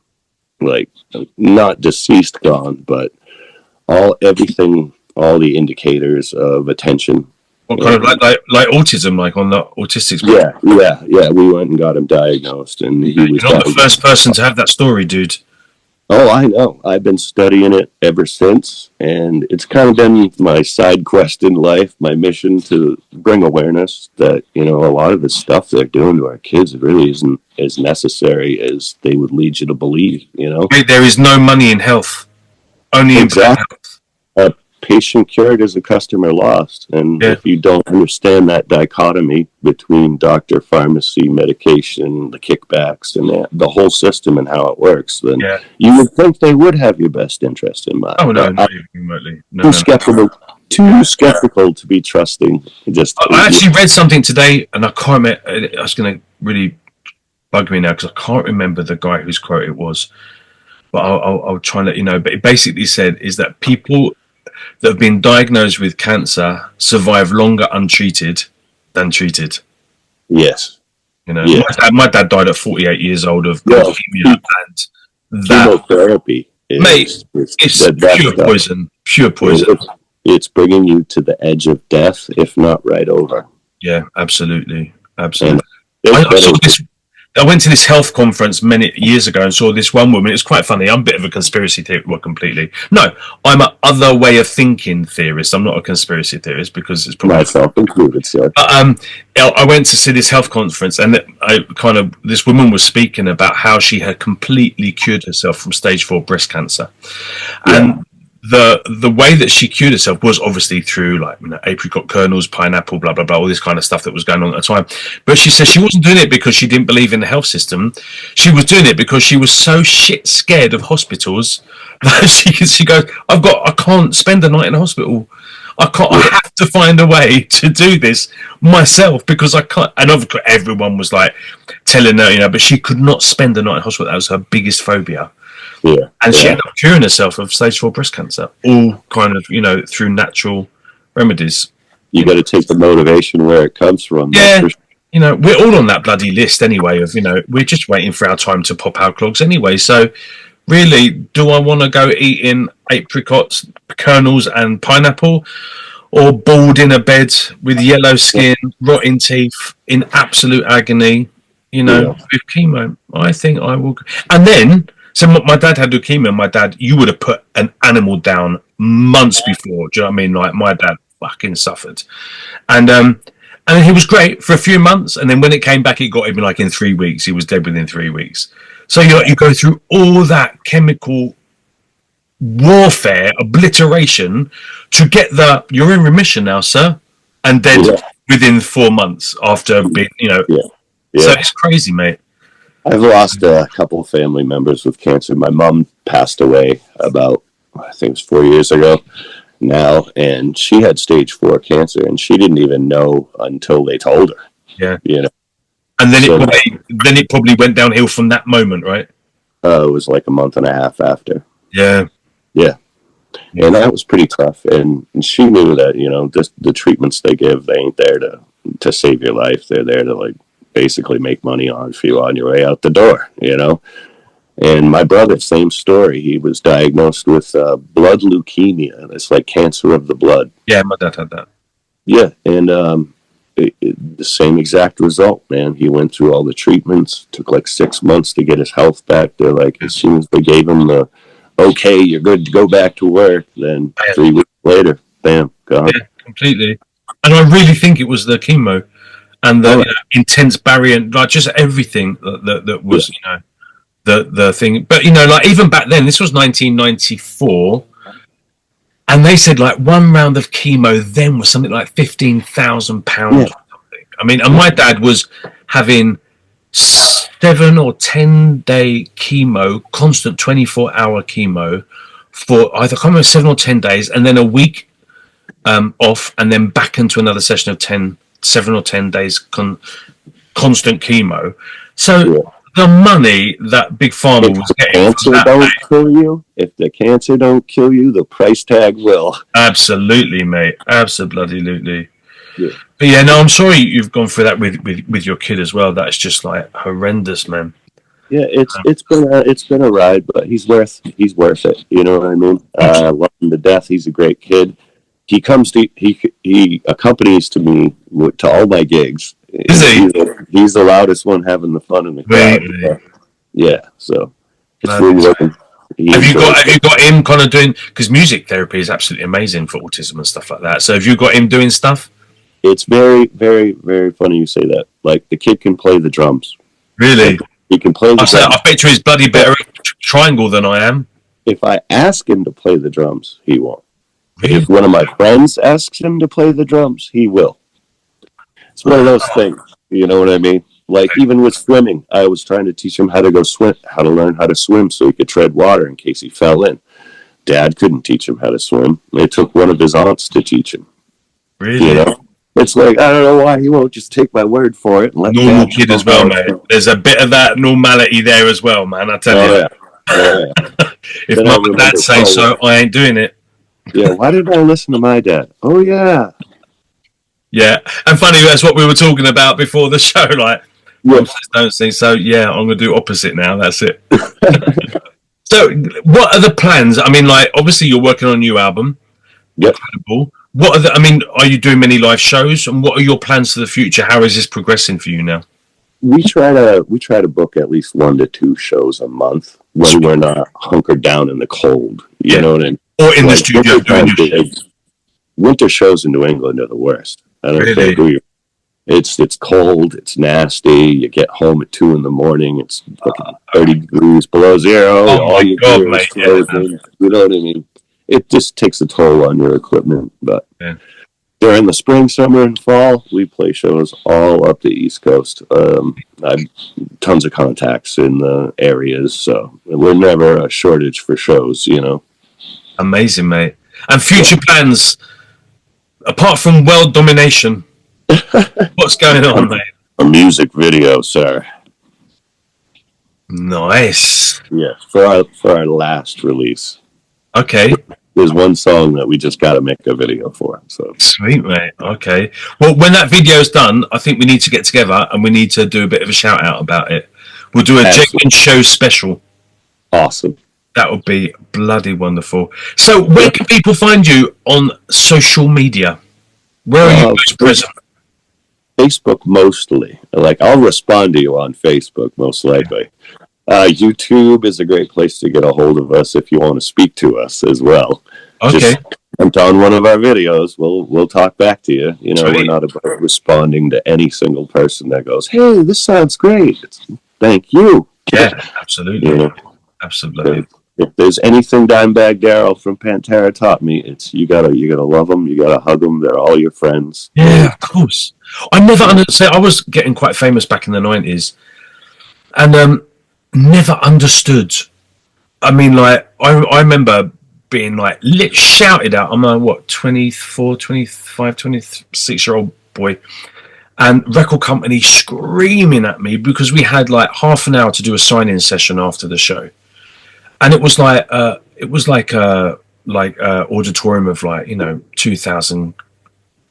Like, not deceased gone, but everything, all the indicators of attention. What kind of like autism, like on the autistic spectrum? Yeah. We went and got him diagnosed, and he was. You're not the first person to have that story, dude. Oh, I know. I've been studying it ever since, and it's kind of been my side quest in life, my mission to bring awareness that, a lot of the stuff they're doing to our kids really isn't as necessary as they would lead you to believe, There is no money in health, only in health. A patient cured is a customer lost, and if you don't understand that dichotomy between doctor, pharmacy, medication, the kickbacks, and the whole system and how it works, then you would think they would have your best interest in mind. Oh no, not even remotely. Too skeptical to be trusting. I actually read something today, and I can't remember. It's going to really bug me now because I can't remember the guy whose quote it was, but I'll try and let you know. But it basically said is that people that have been diagnosed with cancer survive longer untreated than treated. Yes. My dad died at 48 years old of leukemia, and chemotherapy it's pure poison. Pure poison. It's bringing you to the edge of death, if not right over. Yeah, absolutely. I went to this health conference many years ago and saw this one woman. It was quite funny. I'm a bit of a conspiracy theorist. Well, completely. No, I'm an other way of thinking theorist. I'm not a conspiracy theorist because it's probably myself included, sir. I went to see this health conference, and this woman was speaking about how she had completely cured herself from stage 4 breast cancer, and the way that she cured herself was obviously through apricot kernels, pineapple, blah blah blah, all this kind of stuff that was going on at the time. But she said she wasn't doing it because she didn't believe in the health system. She was doing it because she was so shit scared of hospitals that she goes, I can't spend a night in a hospital. I have to find a way to do this myself because I can't. And everyone was like telling her, but she could not spend a night in hospital. That was her biggest phobia. Yeah, and she ended up curing herself of stage 4 breast cancer, all kind of, through natural remedies. You got to take the motivation where it comes from. Yeah, we're all on that bloody list anyway of, we're just waiting for our time to pop our clogs anyway. So really, do I want to go eating apricots, kernels and pineapple, or bald in a bed with yellow skin, rotting teeth, in absolute agony, with chemo? I think I will. And then... So my dad had leukemia. My dad, you would have put an animal down months before. Do you know what I mean? Like my dad fucking suffered, and he was great for a few months, and then when it came back, it got him in 3 weeks. He was dead within 3 weeks. So you go through all that chemical warfare, obliteration, to get you're in remission now, sir, and then within 4 months after being, So it's crazy, mate. I've lost a couple of family members with cancer. My mom passed away about, I think it was 4 years ago. now, and she had stage 4 cancer, and she didn't even know until they told her. Yeah. You know. And then So, it probably went downhill from that moment, right? it was like a month and a half after. Yeah. Yeah. And that was pretty tough. And she knew that, you know, just the treatments they give, they ain't there to save your life. They're there to, like, basically make money on you on your way out the door, you know. And my brother, same story. He was diagnosed with blood leukemia. It's like cancer of the blood. Yeah, my dad had that. Yeah, and the same exact result, man. He went through all the treatments. Took like 6 months to get his health back. They're like, as soon as they gave him the, okay, you're good to go back to work, then 3 weeks later, bam, gone. Yeah, completely. And I really think it was the chemo and the intense barrier, like just everything that was, you know, the thing. But, you know, like even back then, this was 1994, and they said like one round of chemo then was something like £15,000 or something. I mean, and my dad was having 7 or 10 day chemo, constant 24-hour chemo for either, I can't remember, 7 or 10 days, and then a week off, and then back into another session of 7 or 10 days constant chemo. So the money that Big Pharma was getting. If the cancer don't kill you, if the cancer don't kill you, the price tag will. Absolutely, mate. Absolutely. Yeah. But yeah, no, I'm sorry you've gone through that with your kid as well. That's just like horrendous, man. Yeah, it's been a ride, but he's worth it. You know what I mean? I love him to death. He's a great kid. He accompanies to me to all my gigs. Is he? He's the loudest one having the fun in the crowd. Really? Yeah, so it's really working. Have you got him kind of doing, because music therapy is absolutely amazing for autism and stuff like that. So have you got him doing stuff? It's very, very, very funny you say that. Like, the kid can play the drums. Really? He can play the drums. I bet you he's bloody better at triangle than I am. If I ask him to play the drums, he won't. Really? If one of my friends asks him to play the drums, he will. It's one of those things, you know what I mean? Like, even with swimming, I was trying to teach him how to learn how to swim so he could tread water in case he fell in. Dad couldn't teach him how to swim. It took one of his aunts to teach him. Really? You know? It's like, I don't know why he won't just take my word for it. And let normal kid as well, mate. There's a bit of that normality there as well, man, I tell you. Yeah. If mum and dad say so, I ain't doing it. Yeah, why did I listen to my dad? Oh, yeah. Yeah, and funny, that's what we were talking about before the show. Like, Yeah. don't see. So yeah, I'm gonna do opposite now. That's it. So, what are the plans? I mean, like, obviously you're working on a new album. Yep. Incredible. What are the? I mean, are you doing many live shows? And what are your plans for the future? How is this progressing for you now? We try to book at least 1 to 2 shows a month when we're not hunkered down in the cold. You know what I mean? Or in the studio doing your shit. Winter shows in New England are the worst. I don't Really? It's cold. It's nasty. You get home at 2 a.m. It's fucking 30 degrees below zero. Oh all my you God, do is mate, frozen. You know what I mean? It just takes a toll on your equipment. But during the spring, summer, and fall, we play shows all up the East Coast. I've tons of contacts in the areas, so we're never a shortage for shows. You know. Amazing, mate. And future plans, apart from world domination, what's going on, mate? A music video, sir. Nice. Yeah, for our last release. Okay. There's one song that we just got to make a video for. So Sweet, mate. Okay. Well, when that video's done, I think we need to get together and we need to do a bit of a shout out about it. We'll do a Jaden show special. Awesome. That would be bloody wonderful. So, where can people find you on social media? Where are you most present? Facebook mostly. Like, I'll respond to you on Facebook most likely. YouTube is a great place to get a hold of us if you want to speak to us as well. Okay. Just comment on one of our videos. We'll talk back to you. You know, Sweet. We're not about responding to any single person that goes, "Hey, this sounds great." Thank you. Yeah, absolutely. You know, absolutely. if there's anything Dimebag Darrell from Pantera taught me, it's you gotta love them, you gotta hug them. They're all your friends. Yeah, of course. I never understood. I was getting quite famous back in the 90s, and never understood. I mean, like I remember being like shouted at. I'm like, what, 24, 25, 26-year-old boy. And record company screaming at me because we had like half an hour to do a sign-in session after the show. And it was like auditorium of 2,000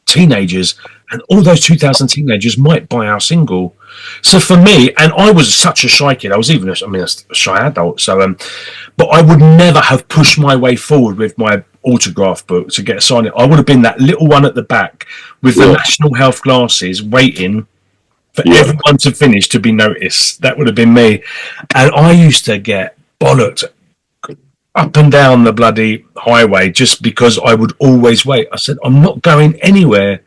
teenagers, and all those 2,000 teenagers might buy our single. So for me, and I was such a shy kid, I was even a shy adult. So, but I would never have pushed my way forward with my autograph book to get signed. I would have been that little one at the back with the national health glasses, waiting for everyone to finish to be noticed. That would have been me. And I used to get bollocked up and down the bloody highway just because I would always wait. I said, I'm not going anywhere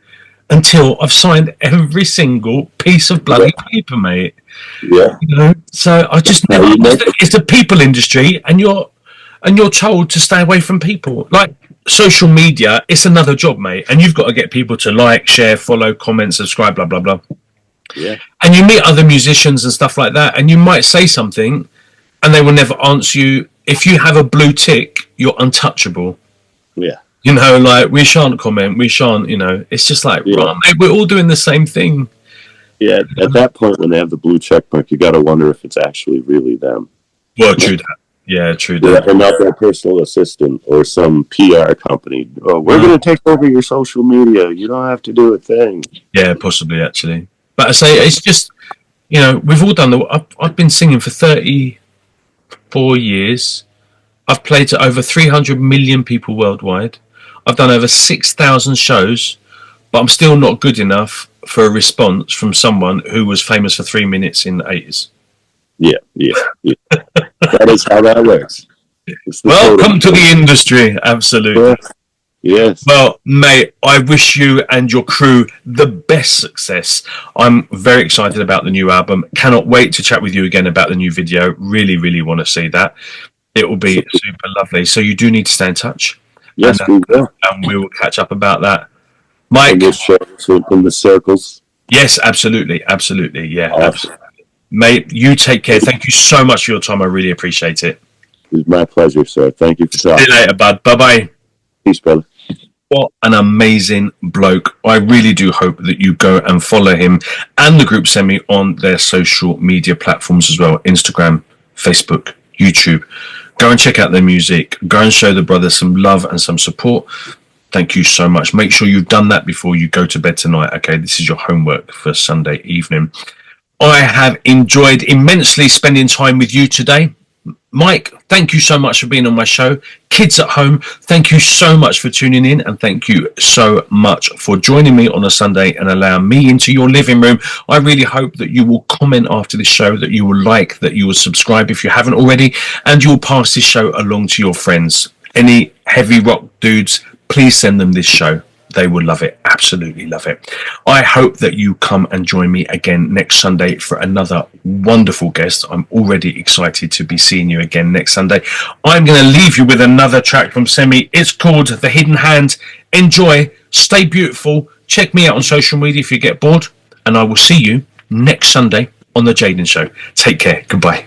until I've signed every single piece of bloody paper, mate. Yeah. So I just never. It's a people industry, and you're told to stay away from people. Like social media, it's another job, mate, and you've got to get people to like, share, follow, comment, subscribe, blah blah blah. Yeah. And you meet other musicians and stuff like that, and you might say something, and they will never answer you. If you have a blue tick, you're untouchable. Yeah. Like, we shan't comment, we shan't, it's just like, right, mate, we're all doing the same thing. Yeah, at that point, when they have the blue check mark, you got to wonder if it's actually really them. Well, true that. Yeah, true that. And not their personal assistant or some PR company. Oh, we're going to take over your social media. You don't have to do a thing. Yeah, possibly, actually. But I say, it's just, we've all done I've been singing for 34 years. I've played to over 300 million people worldwide. I've done over 6,000 shows, but I'm still not good enough for a response from someone who was famous for 3 minutes in the 80s. Yeah. That is how that works. Welcome to the industry, absolutely. Yes. Well, mate, I wish you and your crew the best success. I'm very excited about the new album. Cannot wait to chat with you again about the new video. Really, really want to see that. It will be super lovely. So you do need to stay in touch. Yes, we will. And we will catch up about that. Mike. In the circles. Yes, absolutely. Absolutely. Yeah. Awesome. Absolutely. Mate, you take care. Thank you so much for your time. I really appreciate it. It was my pleasure, sir. Thank you for talking. See you later, bud. Bye-bye. Peace, brother. What an amazing bloke. I really do hope that you go and follow him and the group S.E.M.I on their social media platforms as well. Instagram, Facebook, YouTube. Go and check out their music. Go and show the brothers some love and some support. Thank you so much. Make sure you've done that before you go to bed tonight. Okay, this is your homework for Sunday evening. I have enjoyed immensely spending time with you today. Mike, thank you so much for being on my show. Kids at home, thank you so much for tuning in, and thank you so much for joining me on a Sunday and allowing me into your living room. I really hope that you will comment after this show, that you will like, that you will subscribe if you haven't already, and you will pass this show along to your friends. Any heavy rock dudes, please send them this show. They will love it. Absolutely love it. I hope that you come and join me again next Sunday for another wonderful guest. I'm already excited to be seeing you again next Sunday. I'm going to leave you with another track from S.E.M.I. It's called The Hidden Hand. Enjoy. Stay beautiful. Check me out on social media if you get bored. And I will see you next Sunday on The Jaden Show. Take care. Goodbye.